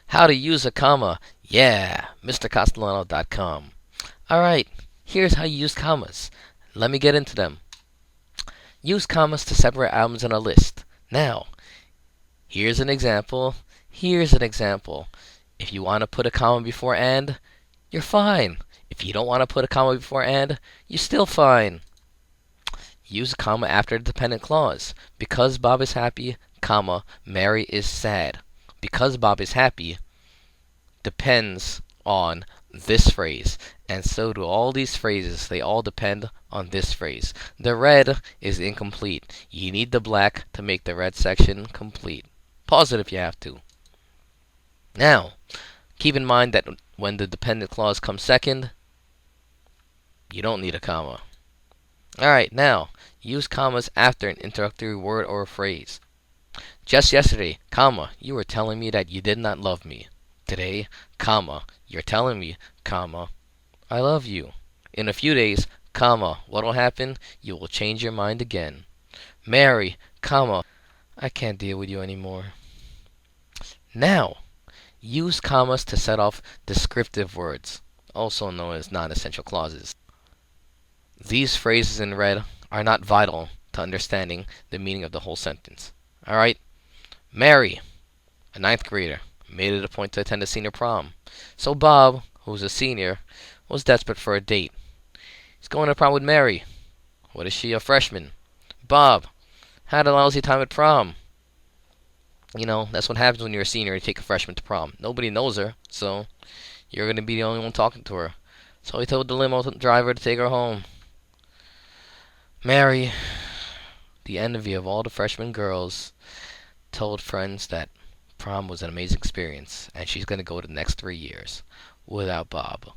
How to use a comma. Yeah, MrCastellano.com. Alright, here's how you use commas. Let me get into them. Use commas to separate items in a list. Now, here's an example. Here's an example. If you want to put a comma before and, you're fine. If you don't want to put a comma before and, you're still fine. Use a comma after the dependent clause. Because Bob is happy, comma, Mary is sad. Because Bob is happy depends on this phrase. And so do all these phrases. They all depend on this phrase. The red is incomplete. You need the black to make the red section complete. Pause it if you have to. Now, keep in mind that when the dependent clause comes second, you don't need a comma. Alright, now, use commas after an introductory word or a phrase. Just yesterday, comma, you were telling me that you did not love me. Today, comma, you're telling me, comma, I love you. In a few days, comma, what will happen? You will change your mind again. Mary, comma, I can't deal with you anymore. Now, use commas to set off descriptive words, also known as non-essential clauses. These phrases in red are not vital to understanding the meaning of the whole sentence. Alright? Mary, a ninth grader, made it a point to attend a senior prom. So Bob, who's a senior, was desperate for a date. He's going to prom with Mary. What is she, a freshman? Bob had a lousy time at prom. You know, that's what happens when you're a senior and you take a freshman to prom. Nobody knows her, so you're going to be the only one talking to her. So he told the limo driver to take her home. Mary, the envy of all the freshman girls, told friends that prom was an amazing experience and she's going to go the next 3 years without Bob.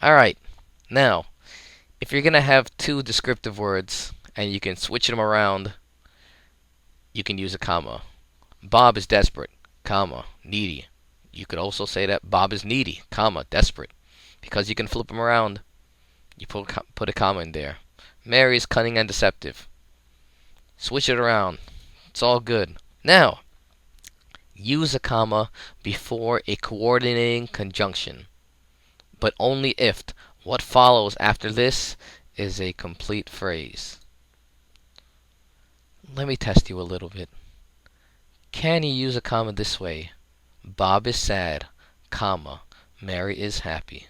Alright, now, if you're going to have two descriptive words and you can switch them around, you can use a comma. Bob is desperate, comma, needy. You could also say that Bob is needy, comma, desperate. Because you can flip them around, you put a comma in there. Mary is cunning and deceptive. Switch it around. It's all good. Now, use a comma before a coordinating conjunction, but only if what follows after this is a complete phrase. Let me test you a little bit. Can you use a comma this way? Bob is sad, comma, Mary is happy.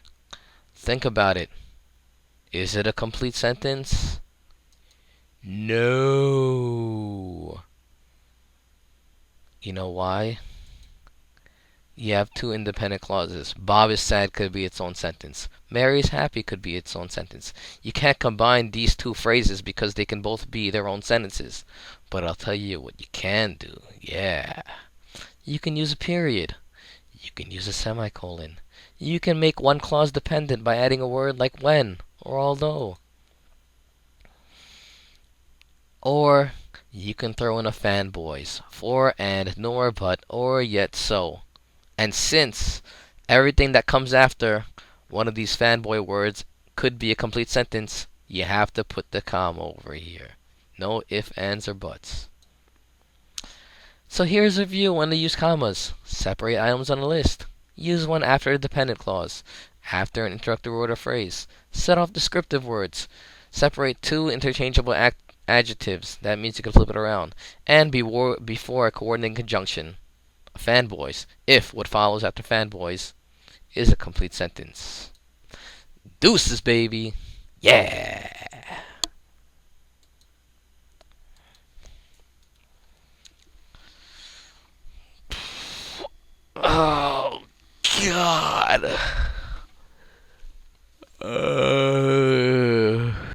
Think about it. Is it a complete sentence? No. You know why? You have two independent clauses. Bob is sad could be its own sentence. Mary is happy could be its own sentence. You can't combine these two phrases because they can both be their own sentences. But I'll tell you what you can do. Yeah. You can use a period. You can use a semicolon. You can make one clause dependent by adding a word like when or although. Or you can throw in a fanboys, for, and, nor, but, or, yet, so. And since everything that comes after one of these fanboy words could be a complete sentence, you have to put the comma over here. No ifs, ands, or buts. So here's a review when to use commas. Separate items on a list. Use one after a dependent clause, after an introductory word or phrase. Set off descriptive words. Separate two interchangeable adjectives. That means you can flip it around. And before a coordinating conjunction. Fanboys, if what follows after fanboys is a complete sentence. Deuces, baby. Yeah. Oh, God.